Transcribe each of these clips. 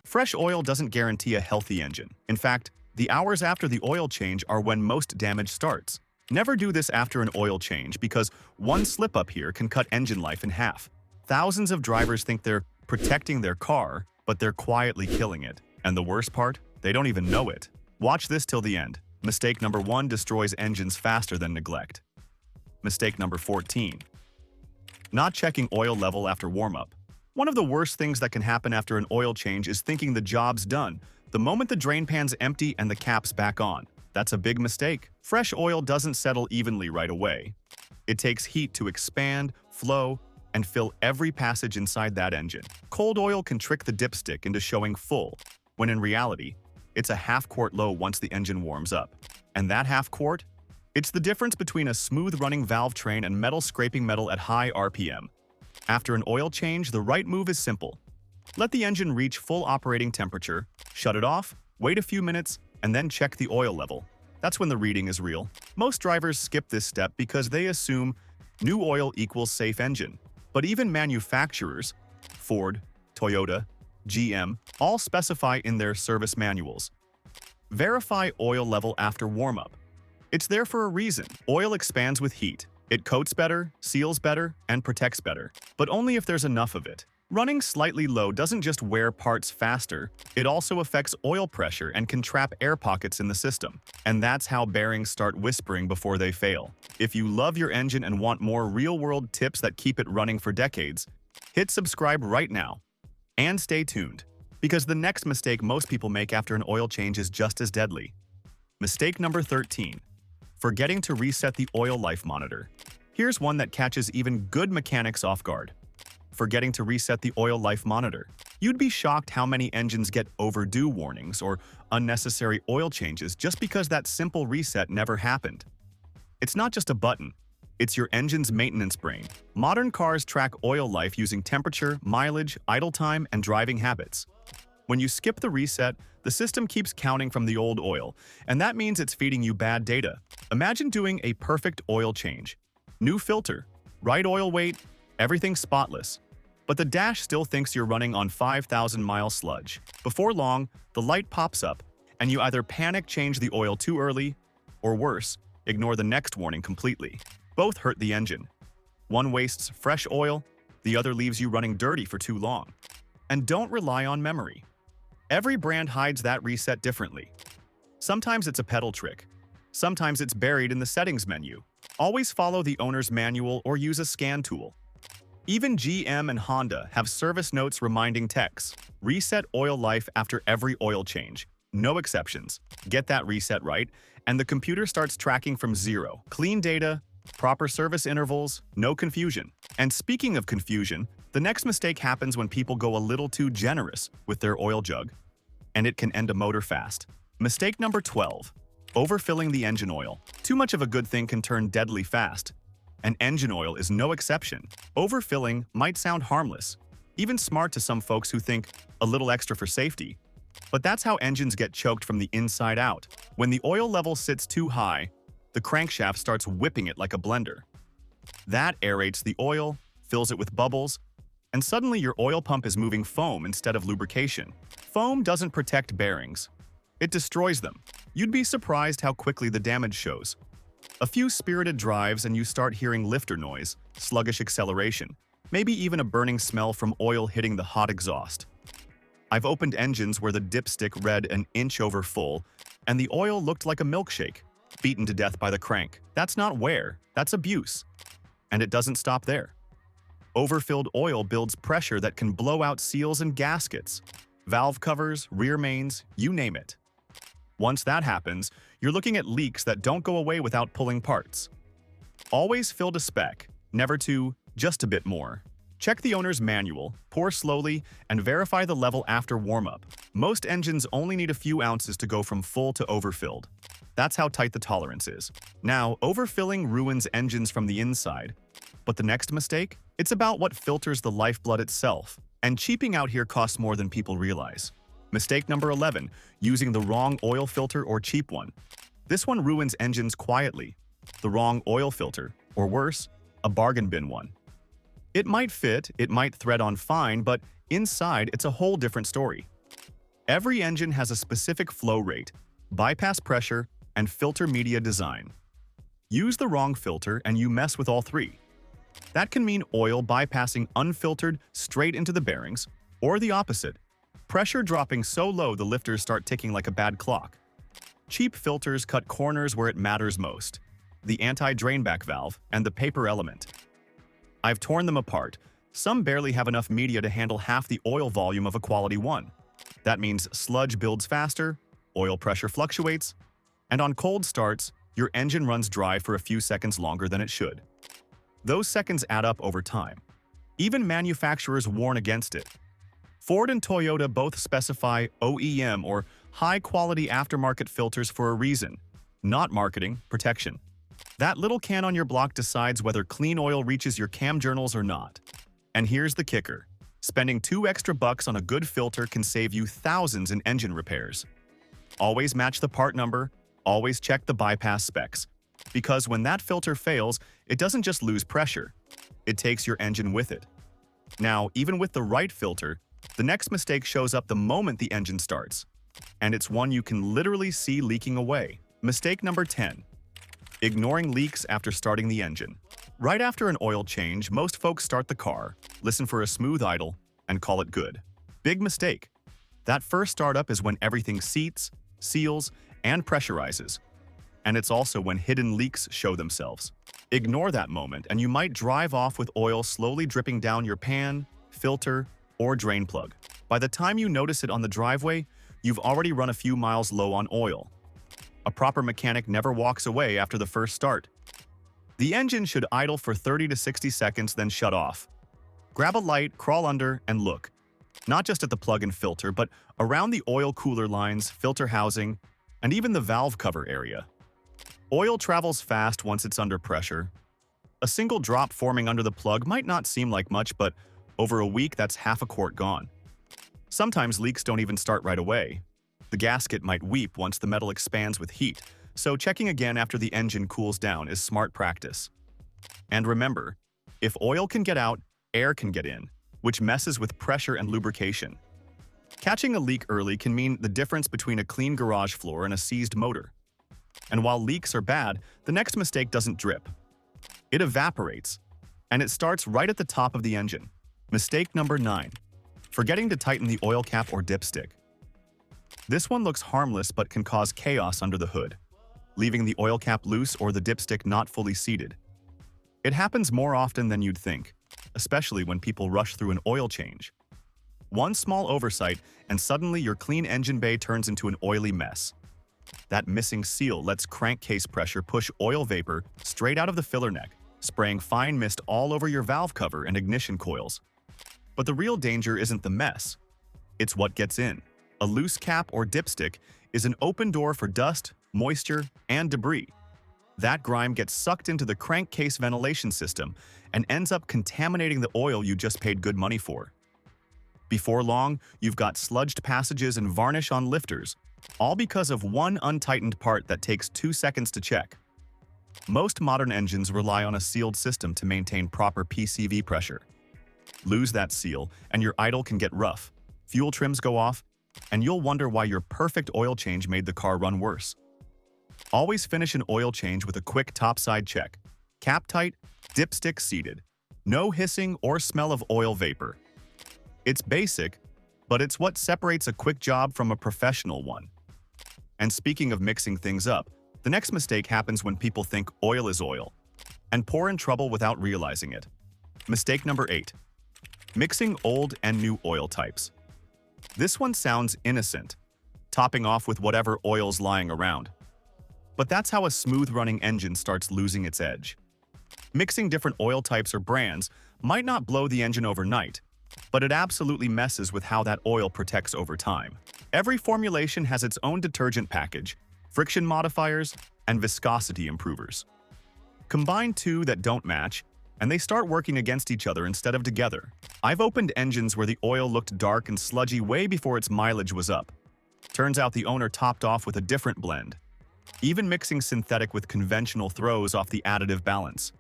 Fresh oil doesn't guarantee a healthy engine. In fact, the hours after the oil change are when most damage starts. Never do this after an oil change because one slip-up here can cut engine life in half. Thousands of drivers think they're protecting their car, but they're quietly killing it. And the worst part? They don't even know it. Watch this till the end. Mistake number 1 destroys engines faster than neglect. Mistake number 14. Not checking oil level after warm-up. One of the worst things that can happen after an oil change is thinking the job's done, the moment the drain pan's empty and the cap's back on. That's a big mistake. Fresh oil doesn't settle evenly right away. It takes heat to expand, flow, and fill every passage inside that engine. Cold oil can trick the dipstick into showing full, when in reality, it's a half-quart low once the engine warms up. And that half-quart? It's the difference between a smooth-running valve train and metal scraping metal at high RPM. After an oil change, the right move is simple. Let the engine reach full operating temperature, shut it off, wait a few minutes, and then check the oil level. That's when the reading is real. Most drivers skip this step because they assume new oil equals safe engine. But even manufacturers, Ford, Toyota, GM, all specify in their service manuals. Verify oil level after warm-up. It's there for a reason. Oil expands with heat. It coats better, seals better, and protects better. But only if there's enough of it. Running slightly low doesn't just wear parts faster, it also affects oil pressure and can trap air pockets in the system. And that's how bearings start whispering before they fail. If you love your engine and want more real-world tips that keep it running for decades, hit subscribe right now. And stay tuned, because the next mistake most people make after an oil change is just as deadly. Mistake number 13. Forgetting to reset the oil life monitor. Here's one that catches even good mechanics off guard. Forgetting to reset the oil life monitor. You'd be shocked how many engines get overdue warnings or unnecessary oil changes just because that simple reset never happened. It's not just a button, it's your engine's maintenance brain. Modern cars track oil life using temperature, mileage, idle time, and driving habits. When you skip the reset, the system keeps counting from the old oil, and that means it's feeding you bad data. Imagine doing a perfect oil change. New filter, right oil weight, everything spotless. But the dash still thinks you're running on 5,000-mile sludge. Before long, the light pops up, and you either panic change the oil too early, or worse, ignore the next warning completely. Both hurt the engine. One wastes fresh oil, the other leaves you running dirty for too long. And don't rely on memory. Every brand hides that reset differently. Sometimes it's a pedal trick. Sometimes it's buried in the settings menu. Always follow the owner's manual or use a scan tool. Even GM and Honda have service notes reminding techs. Reset oil life after every oil change. No exceptions. Get that reset right, and the computer starts tracking from zero. Clean data, proper service intervals, no confusion. And speaking of confusion, the next mistake happens when people go a little too generous with their oil jug, and it can end a motor fast. Mistake number 12. Overfilling the engine oil. Too much of a good thing can turn deadly fast. And engine oil is no exception. Overfilling might sound harmless, even smart to some folks who think a little extra for safety. But that's how engines get choked from the inside out. When the oil level sits too high, the crankshaft starts whipping it like a blender. That aerates the oil, fills it with bubbles, and suddenly your oil pump is moving foam instead of lubrication. Foam doesn't protect bearings. It destroys them. You'd be surprised how quickly the damage shows. A few spirited drives and you start hearing lifter noise, sluggish acceleration, maybe even a burning smell from oil hitting the hot exhaust. I've opened engines where the dipstick read an inch over full, and the oil looked like a milkshake, beaten to death by the crank. That's not wear, that's abuse. And it doesn't stop there. Overfilled oil builds pressure that can blow out seals and gaskets, valve covers, rear mains, you name it. Once that happens, you're looking at leaks that don't go away without pulling parts. Always fill to spec, never to just a bit more. Check the owner's manual, pour slowly, and verify the level after warm-up. Most engines only need a few ounces to go from full to overfilled. That's how tight the tolerance is. Now, overfilling ruins engines from the inside. But the next mistake? It's about what filters the lifeblood itself. And cheaping out here costs more than people realize. Mistake number 11, using the wrong oil filter or cheap one. This one ruins engines quietly. The wrong oil filter, or worse, a bargain bin one. It might fit, it might thread on fine, but inside it's a whole different story. Every engine has a specific flow rate, bypass pressure, and filter media design. Use the wrong filter and you mess with all three. That can mean oil bypassing unfiltered straight into the bearings, or the opposite, pressure dropping so low the lifters start ticking like a bad clock. Cheap filters cut corners where it matters most, the anti-drainback valve and the paper element. I've torn them apart. Some barely have enough media to handle half the oil volume of a quality one. That means sludge builds faster, oil pressure fluctuates, and on cold starts, your engine runs dry for a few seconds longer than it should. Those seconds add up over time. Even manufacturers warn against it. Ford and Toyota both specify OEM or high-quality aftermarket filters for a reason, not marketing, protection. That little can on your block decides whether clean oil reaches your cam journals or not. And here's the kicker. Spending $2 extra on a good filter can save you thousands in engine repairs. Always match the part number, always check the bypass specs. Because when that filter fails, it doesn't just lose pressure, it takes your engine with it. Now, even with the right filter, the next mistake shows up the moment the engine starts. And it's one you can literally see leaking away. Mistake number 10. Ignoring leaks after starting the engine. Right after an oil change, most folks start the car, listen for a smooth idle, and call it good. Big mistake. That first startup is when everything seats, seals, and pressurizes. And it's also when hidden leaks show themselves. Ignore that moment, and you might drive off with oil slowly dripping down your pan, filter, or drain plug. By the time you notice it on the driveway, you've already run a few miles low on oil. A proper mechanic never walks away after the first start. The engine should idle for 30 to 60 seconds, then shut off. Grab a light, crawl under, and look. Not just at the plug and filter, but around the oil cooler lines, filter housing, and even the valve cover area. Oil travels fast once it's under pressure. A single drop forming under the plug might not seem like much, but over a week, that's half a quart gone. Sometimes leaks don't even start right away. The gasket might weep once the metal expands with heat, so checking again after the engine cools down is smart practice. And remember, if oil can get out, air can get in, which messes with pressure and lubrication. Catching a leak early can mean the difference between a clean garage floor and a seized motor. And while leaks are bad, the next mistake doesn't drip. It evaporates, and it starts right at the top of the engine. Mistake number 9. Forgetting to tighten the oil cap or dipstick. This one looks harmless but can cause chaos under the hood, leaving the oil cap loose or the dipstick not fully seated. It happens more often than you'd think, especially when people rush through an oil change. One small oversight, and suddenly your clean engine bay turns into an oily mess. That missing seal lets crankcase pressure push oil vapor straight out of the filler neck, spraying fine mist all over your valve cover and ignition coils. But the real danger isn't the mess. It's what gets in. A loose cap or dipstick is an open door for dust, moisture, and debris. That grime gets sucked into the crankcase ventilation system and ends up contaminating the oil you just paid good money for. Before long, you've got sludged passages and varnish on lifters, all because of one untightened part that takes 2 seconds to check. Most modern engines rely on a sealed system to maintain proper PCV pressure. Lose that seal, and your idle can get rough. Fuel trims go off, and you'll wonder why your perfect oil change made the car run worse. Always finish an oil change with a quick topside check. Cap tight, dipstick seated. No hissing or smell of oil vapor. It's basic, but it's what separates a quick job from a professional one. And speaking of mixing things up, the next mistake happens when people think oil is oil, and pour in trouble without realizing it. Mistake number 8. Mixing old and new oil types. This one sounds innocent, topping off with whatever oil's lying around. But that's how a smooth-running engine starts losing its edge. Mixing different oil types or brands might not blow the engine overnight, but it absolutely messes with how that oil protects over time. Every formulation has its own detergent package, friction modifiers, and viscosity improvers. Combine two that don't match, and they start working against each other instead of together. I've opened engines where the oil looked dark and sludgy way before its mileage was up. Turns out the owner topped off with a different blend. Even mixing synthetic with conventional throws off the additive balance.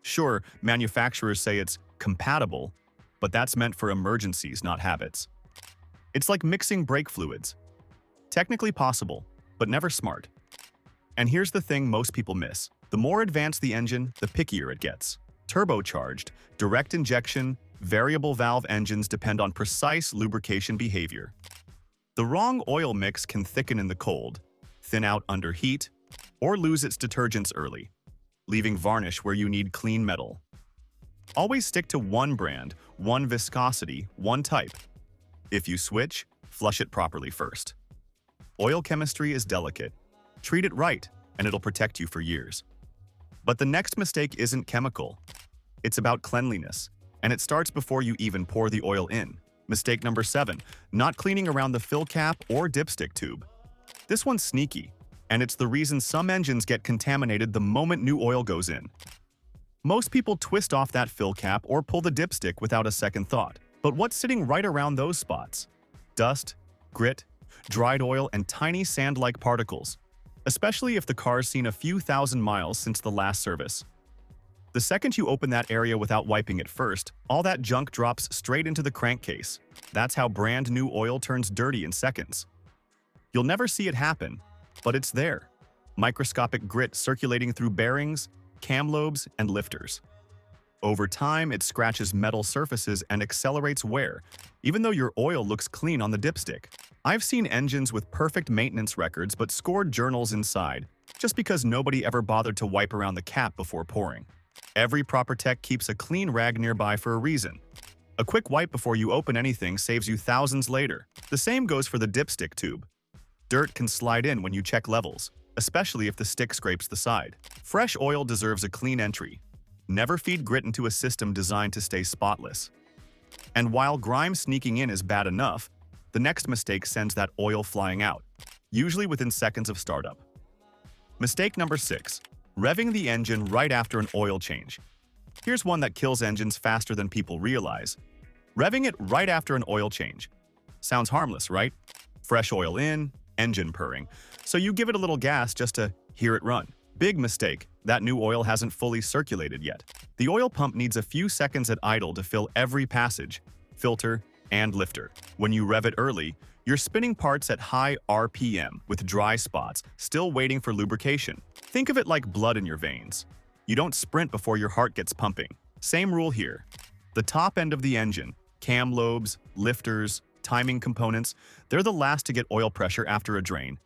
Sure, manufacturers say it's compatible, but that's meant for emergencies, not habits. It's like mixing brake fluids. Technically possible, but never smart. And here's the thing most people miss. The more advanced the engine, the pickier it gets. Turbocharged, direct injection, variable valve engines depend on precise lubrication behavior. The wrong oil mix can thicken in the cold, thin out under heat, or lose its detergents early, leaving varnish where you need clean metal. Always stick to one brand, one viscosity, one type. If you switch, flush it properly first. Oil chemistry is delicate. Treat it right, and it'll protect you for years. But the next mistake isn't chemical. It's about cleanliness, and it starts before you even pour the oil in. Mistake number 7, not cleaning around the fill cap or dipstick tube. This one's sneaky, and it's the reason some engines get contaminated the moment new oil goes in. Most people twist off that fill cap or pull the dipstick without a second thought. But what's sitting right around those spots? Dust, grit, dried oil, and tiny sand-like particles, especially if the car's seen a few thousand miles since the last service. The second you open that area without wiping it first, all that junk drops straight into the crankcase. That's how brand new oil turns dirty in seconds. You'll never see it happen, but it's there. Microscopic grit circulating through bearings, cam lobes, and lifters. Over time, it scratches metal surfaces and accelerates wear, even though your oil looks clean on the dipstick. I've seen engines with perfect maintenance records but scored journals inside, just because nobody ever bothered to wipe around the cap before pouring. Every proper tech keeps a clean rag nearby for a reason. A quick wipe before you open anything saves you thousands later. The same goes for the dipstick tube. Dirt can slide in when you check levels, especially if the stick scrapes the side. Fresh oil deserves a clean entry. Never feed grit into a system designed to stay spotless. And while grime sneaking in is bad enough, the next mistake sends that oil flying out, usually within seconds of startup. Mistake number 6. Revving the engine right after an oil change. Here's one that kills engines faster than people realize. Revving it right after an oil change. Sounds harmless, right? Fresh oil in, engine purring. So you give it a little gas just to hear it run. Big mistake. That new oil hasn't fully circulated yet. The oil pump needs a few seconds at idle to fill every passage, filter, and lifter. When you rev it early, you're spinning parts at high RPM with dry spots, still waiting for lubrication. Think of it like blood in your veins. You don't sprint before your heart gets pumping. Same rule here. The top end of the engine, cam lobes, lifters, timing components, they're the last to get oil pressure after a drain.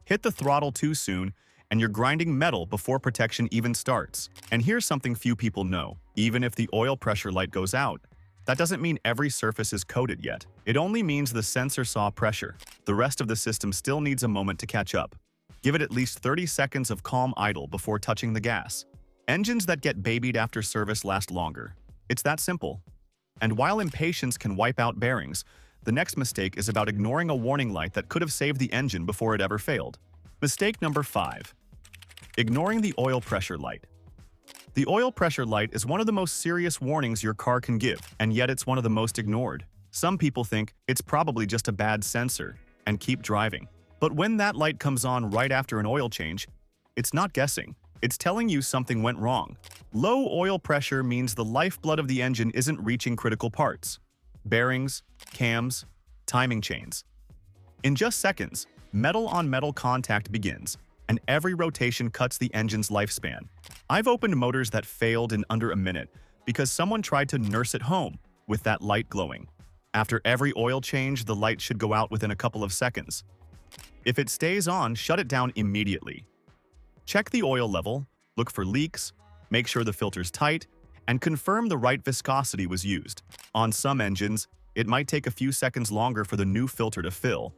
Hit the throttle too soon, and you're grinding metal before protection even starts. And here's something few people know. Even if the oil pressure light goes out, that doesn't mean every surface is coated yet. It only means the sensor saw pressure. The rest of the system still needs a moment to catch up. Give it at least 30 seconds of calm idle before touching the gas. Engines that get babied after service last longer. It's that simple. And while impatience can wipe out bearings, the next mistake is about ignoring a warning light that could have saved the engine before it ever failed. Mistake number 5. Ignoring the oil pressure light. The oil pressure light is one of the most serious warnings your car can give, and yet it's one of the most ignored. Some people think it's probably just a bad sensor and keep driving. But when that light comes on right after an oil change, it's not guessing. It's telling you something went wrong. Low oil pressure means the lifeblood of the engine isn't reaching critical parts. Bearings, cams, timing chains. In just seconds, metal-on-metal contact begins, and every rotation cuts the engine's lifespan. I've opened motors that failed in under a minute because someone tried to nurse it home with that light glowing. After every oil change, the light should go out within a couple of seconds. If it stays on, shut it down immediately. Check the oil level, look for leaks, make sure the filter's tight, and confirm the right viscosity was used. On some engines, it might take a few seconds longer for the new filter to fill.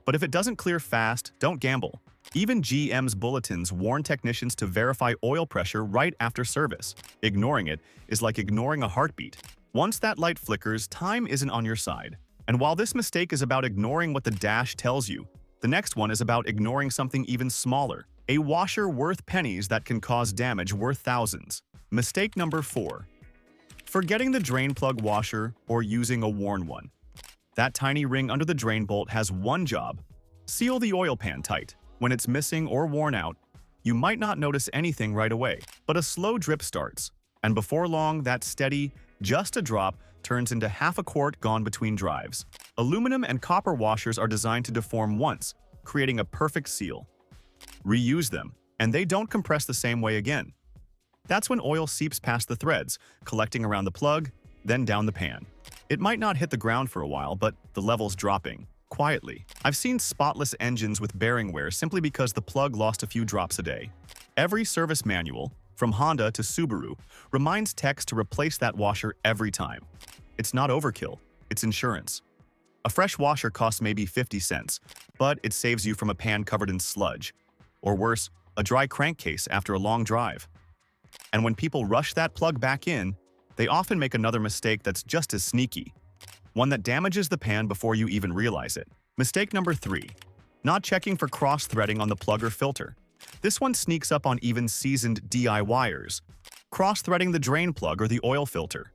But if it doesn't clear fast, don't gamble. Even GM's bulletins warn technicians to verify oil pressure right after service. Ignoring it is like ignoring a heartbeat. Once that light flickers, time isn't on your side. And while this mistake is about ignoring what the dash tells you, the next one is about ignoring something even smaller. A washer worth pennies that can cause damage worth thousands. Mistake number 4. Forgetting the drain plug washer or using a worn one. That tiny ring under the drain bolt has one job: seal the oil pan tight. When it's missing or worn out, you might not notice anything right away, but a slow drip starts. And before long, that steady, just a drop, turns into half a quart gone between drives. Aluminum and copper washers are designed to deform once, creating a perfect seal. Reuse them, and they don't compress the same way again. That's when oil seeps past the threads, collecting around the plug, then down the pan. It might not hit the ground for a while, but the level's dropping, quietly. I've seen spotless engines with bearing wear simply because the plug lost a few drops a day. Every service manual, from Honda to Subaru, reminds techs to replace that washer every time. It's not overkill, it's insurance. A fresh washer costs maybe 50 cents, but it saves you from a pan covered in sludge. Or worse, a dry crankcase after a long drive. And when people rush that plug back in, they often make another mistake that's just as sneaky. One that damages the pan before you even realize it. Mistake number 3. Not checking for cross-threading on the plug or filter. This one sneaks up on even seasoned DIYers. Cross-threading the drain plug or the oil filter.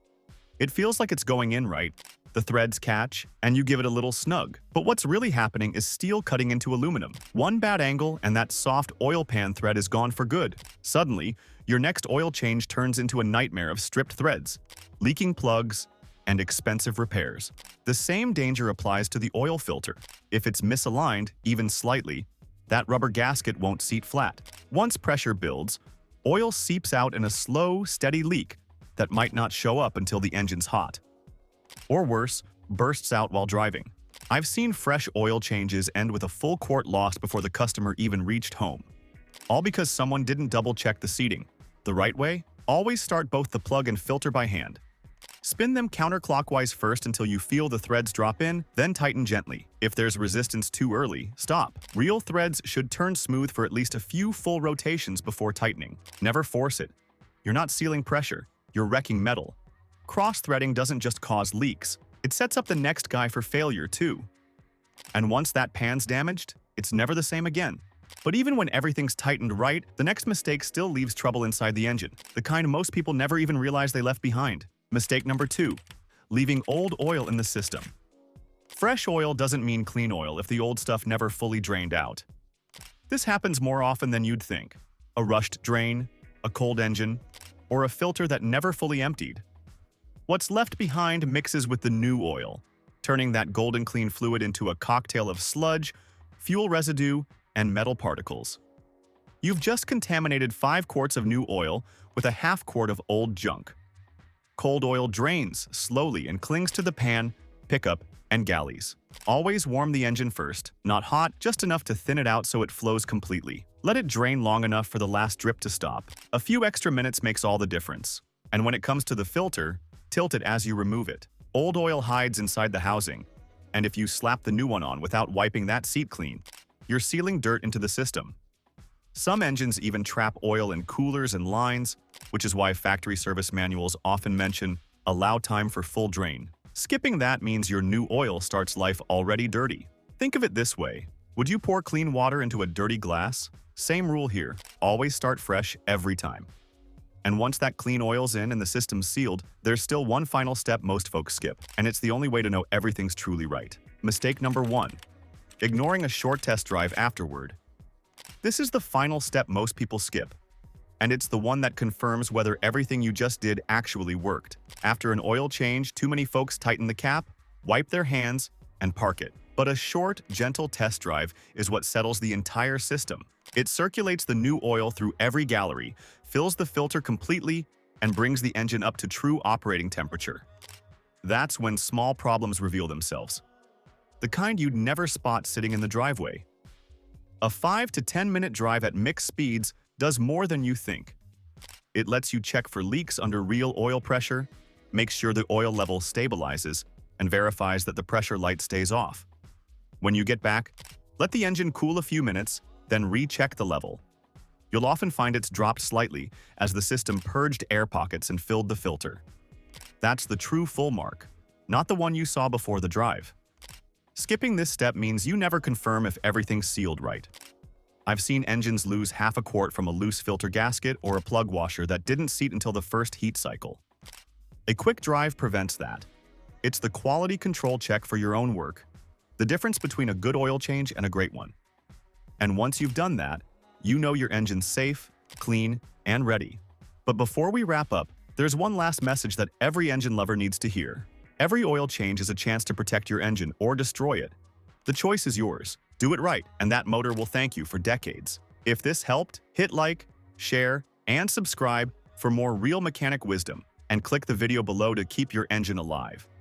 It feels like it's going in right, the threads catch, and you give it a little snug. But what's really happening is steel cutting into aluminum. One bad angle and that soft oil pan thread is gone for good. Suddenly, your next oil change turns into a nightmare of stripped threads, leaking plugs, and expensive repairs. The same danger applies to the oil filter. If it's misaligned, even slightly, that rubber gasket won't seat flat. Once pressure builds, oil seeps out in a slow, steady leak that might not show up until the engine's hot. Or worse, bursts out while driving. I've seen fresh oil changes end with a full quart lost before the customer even reached home. All because someone didn't double-check the seating. The right way? Always start both the plug and filter by hand. Spin them counterclockwise first until you feel the threads drop in, then tighten gently. If there's resistance too early, stop. Real threads should turn smooth for at least a few full rotations before tightening. Never force it. You're not sealing pressure, you're wrecking metal. Cross-threading doesn't just cause leaks, it sets up the next guy for failure too. And once that pan's damaged, it's never the same again. But even when everything's tightened right, the next mistake still leaves trouble inside the engine, the kind most people never even realize they left behind. Mistake number 2. Leaving old oil in the system. Fresh oil doesn't mean clean oil if the old stuff never fully drained out. This happens more often than you'd think. A rushed drain, a cold engine, or a filter that never fully emptied. What's left behind mixes with the new oil, turning that golden clean fluid into a cocktail of sludge, fuel residue, and metal particles. You've just contaminated 5 quarts of new oil with a half quart of old junk. Cold oil drains slowly and clings to the pan, pickup, and galleys. Always warm the engine first, not hot, just enough to thin it out so it flows completely. Let it drain long enough for the last drip to stop. A few extra minutes makes all the difference. And when it comes to the filter, tilt it as you remove it. Old oil hides inside the housing, and if you slap the new one on without wiping that seat clean, you're sealing dirt into the system. Some engines even trap oil in coolers and lines, which is why factory service manuals often mention allow time for full drain. Skipping that means your new oil starts life already dirty. Think of it this way. Would you pour clean water into a dirty glass? Same rule here. Always start fresh every time. And once that clean oil's in and the system's sealed, there's still one final step most folks skip, and it's the only way to know everything's truly right. Mistake number 1. Ignoring a short test drive afterward. This is the final step most people skip, and it's the one that confirms whether everything you just did actually worked. After an oil change, too many folks tighten the cap, wipe their hands, and park it. But a short, gentle test drive is what settles the entire system. It circulates the new oil through every gallery, fills the filter completely, and brings the engine up to true operating temperature. That's when small problems reveal themselves. The kind you'd never spot sitting in the driveway. A 5 to 10 minute drive at mixed speeds does more than you think. It lets you check for leaks under real oil pressure, makes sure the oil level stabilizes, and verifies that the pressure light stays off. When you get back, let the engine cool a few minutes, then recheck the level. You'll often find it's dropped slightly as the system purged air pockets and filled the filter. That's the true full mark, not the one you saw before the drive. Skipping this step means you never confirm if everything's sealed right. I've seen engines lose half a quart from a loose filter gasket or a plug washer that didn't seat until the first heat cycle. A quick drive prevents that. It's the quality control check for your own work, the difference between a good oil change and a great one. And once you've done that, you know your engine's safe, clean, and ready. But before we wrap up, there's one last message that every engine lover needs to hear. Every oil change is a chance to protect your engine or destroy it. The choice is yours. Do it right, and that motor will thank you for decades. If this helped, hit like, share, and subscribe for more real mechanic wisdom, and click the video below to keep your engine alive.